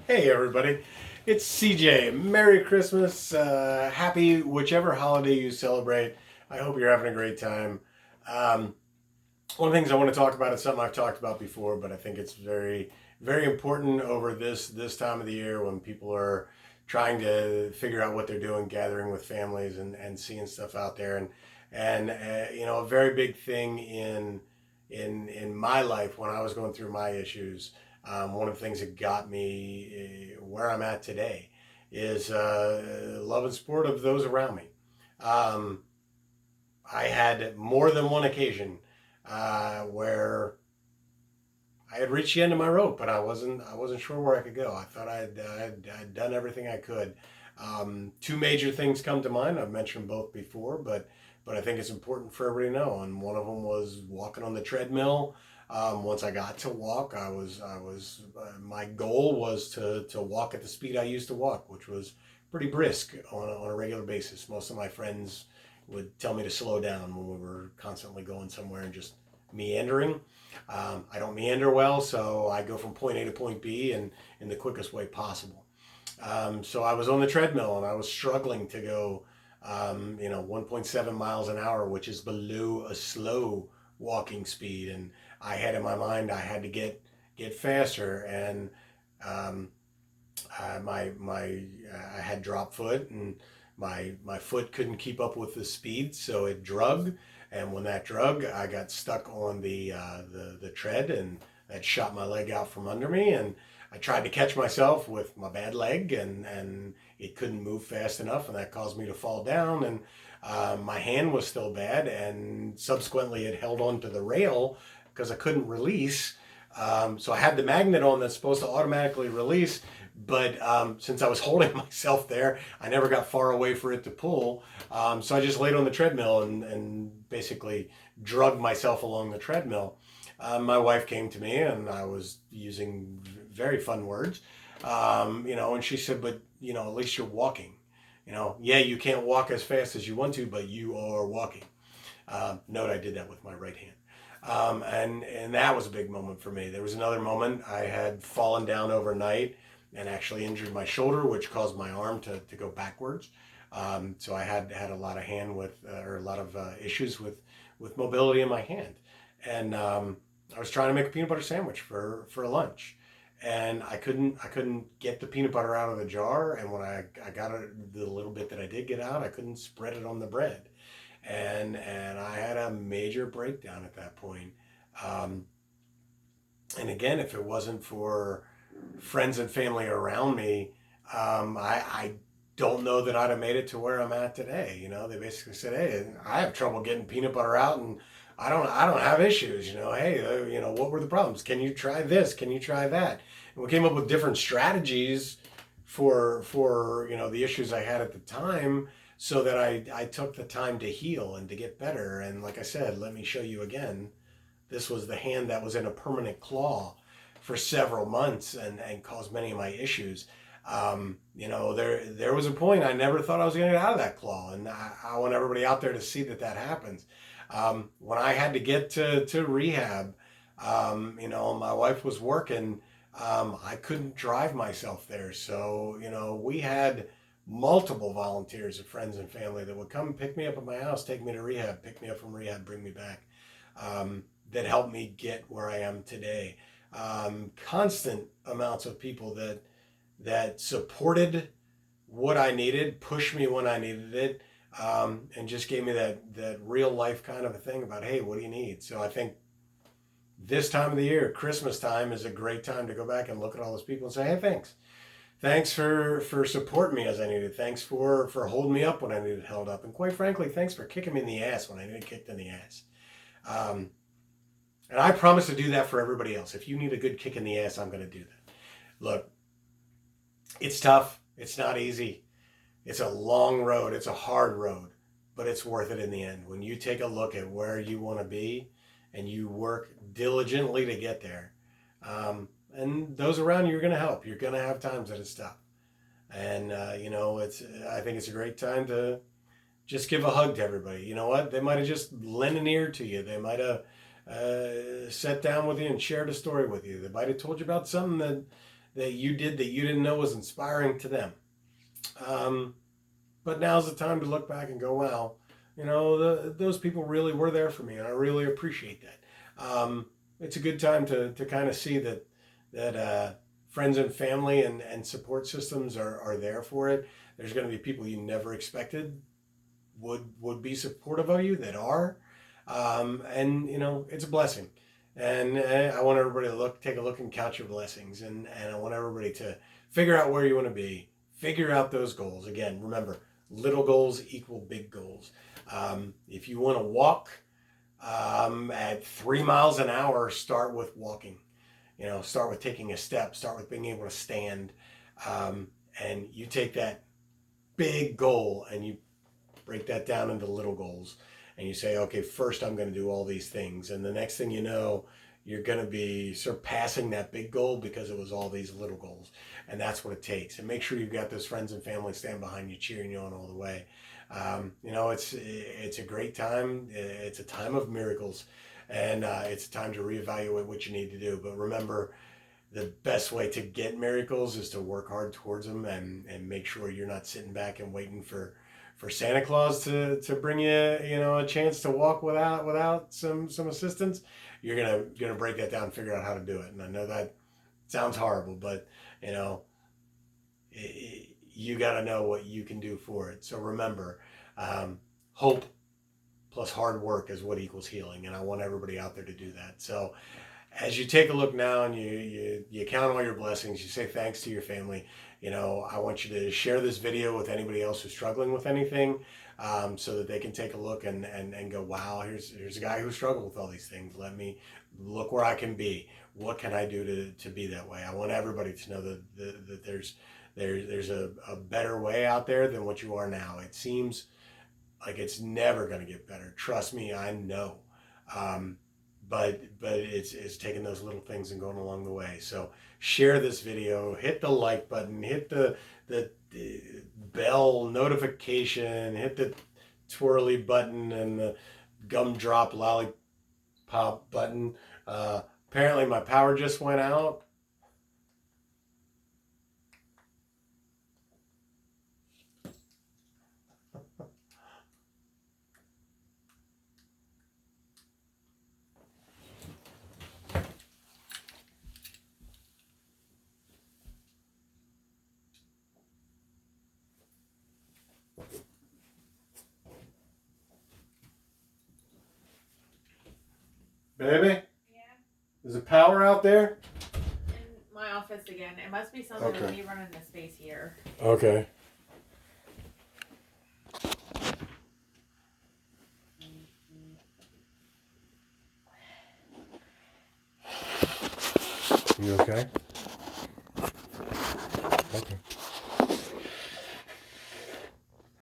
Hey everybody, it's CJ. Merry Christmas, happy whichever holiday you celebrate. I hope you're having a great time. Um, One of the things I want to talk about is something I've talked about before, but I think it's very important over this time of the year when people are trying to figure out what they're doing, gathering with families and seeing stuff out there. And a very big thing in my life when I was going through my issues. One of the things that got me where I'm at today is love and support of those around me. Um, I had more than one occasion where I had reached the end of my rope, but I wasn't sure where I could go. I thought I'd done everything I could. Two major things come to mind. I've mentioned both before, but I think it's important for everybody to know. And one of them was walking on the treadmill. Once I got to walk, my goal was to walk at the speed I used to walk, which was pretty brisk on a regular basis. Most of my friends would tell me to slow down when we were constantly going somewhere and just meandering. I don't meander well, so I go from point A to point B and in the quickest way possible. So I was on the treadmill and I was struggling to go, 1.7 miles an hour, which is below a slow walking speed. And I had in my mind I had to get faster, and um, I had drop foot, and my foot couldn't keep up with the speed, so it drug. And when that drug, I got stuck on the tread, and that shot my leg out from under me. And I tried to catch myself with my bad leg, and it couldn't move fast enough, and that caused me to fall down. And my hand was still bad, and subsequently it held onto the rail because I couldn't release. So I had the magnet on that's supposed to automatically release, but since I was holding myself there, I never got far away for it to pull. So I just laid on the treadmill and basically drugged myself along the treadmill. My wife came to me, and I was using very fun words, and she said, "But at least you're walking. Yeah, you can't walk as fast as you want to, but you are walking." Note I did that with my right hand. And that was a big moment for me. There was another moment I had fallen down overnight and actually injured my shoulder, which caused my arm to go backwards. So I had a lot of or a lot of issues with mobility in my hand. And I was trying to make a peanut butter sandwich for lunch, and I couldn't get the peanut butter out of the jar. And when I got it, the little bit that I did get out, I couldn't spread it on the bread, and I had a major breakdown at that point. Um, and again, if it wasn't for friends and family around me, I don't know that I'd have made it to where I'm at today. They basically said, "Hey, I have trouble getting peanut butter out, and I don't have issues. Hey, what were the problems? Can you try this? Can you try that?" And we came up with different strategies for the issues I had at the time, so that I took the time to heal and to get better. And like I said, let me show you again. This was the hand that was in a permanent claw for several months and caused many of my issues. There was a point I never thought I was going to get out of that claw, and I want everybody out there to see that happens. When I had to get to rehab, my wife was working. I couldn't drive myself there, so we had multiple volunteers of friends and family that would come pick me up at my house, take me to rehab, pick me up from rehab, bring me back. That helped me get where I am today. Constant amounts of people that supported what I needed, pushed me when I needed it, and just gave me that real life kind of a thing about, hey, what do you need? So I think this time of the year, Christmas time, is a great time to go back and look at all those people and say, hey, thanks for supporting me as I needed. Thanks for holding me up when I needed held up, and quite frankly, thanks for kicking me in the ass when I needed kicked in the ass. Um, and I promise to do that for everybody else. If you need a good kick in the ass, I'm going to do that. Look, it's tough. It's not easy. It's a long road. It's a hard road, but it's worth it in the end. When you take a look at where you want to be and you work diligently to get there, and those around you are going to help. You're going to have times that it's tough. And, I think it's a great time to just give a hug to everybody. You know what? They might have just lent an ear to you. They might have sat down with you and shared a story with you. They might have told you about something that you did that you didn't know was inspiring to them. But now's the time to look back and go, wow, those people really were there for me, and I really appreciate that. It's a good time to kind of see that friends and family and support systems are there for it. There's going to be people you never expected would be supportive of you that are, and it's a blessing. And I want everybody to take a look and count your blessings, and I want everybody to figure out where you want to be, figure out those goals. Again, remember, little goals equal big goals. If you want to walk at 3 miles an hour, start with walking. Start with taking a step, start with being able to stand, and you take that big goal and you break that down into little goals, and you say, okay, first I'm going to do all these things, and the next thing you know, you're going to be surpassing that big goal because it was all these little goals. And that's what it takes. And make sure you've got those friends and family stand behind you, cheering you on all the way. It's a great time. It's a time of miracles, and it's a time to reevaluate what you need to do. But remember, the best way to get miracles is to work hard towards them, and make sure you're not sitting back and waiting for Santa Claus to bring you a chance to walk without some assistance. You're gonna break that down and figure out how to do it. And I know that sounds horrible, but you got to know what you can do for it. So remember, hope plus hard work is what equals healing, and I want everybody out there to do that. So as you take a look now and you count all your blessings, you say thanks to your family. I want you to share this video with anybody else who's struggling with anything, so that they can take a look and go, wow, here's a guy who struggled with all these things. Let me look where I can be. What can I do to be that way? I want everybody to know that there's a better way out there than what you are now. It seems like it's never going to get better. Trust me, I know. But it's taking those little things and going along the way. So share this video, hit the like button, hit the bell notification, hit the twirly button and the gumdrop lollipop button. Apparently my power just went out. Baby? Yeah. Is the power out there? In my office again. It must be something with me running the space here. Okay. You okay? Okay.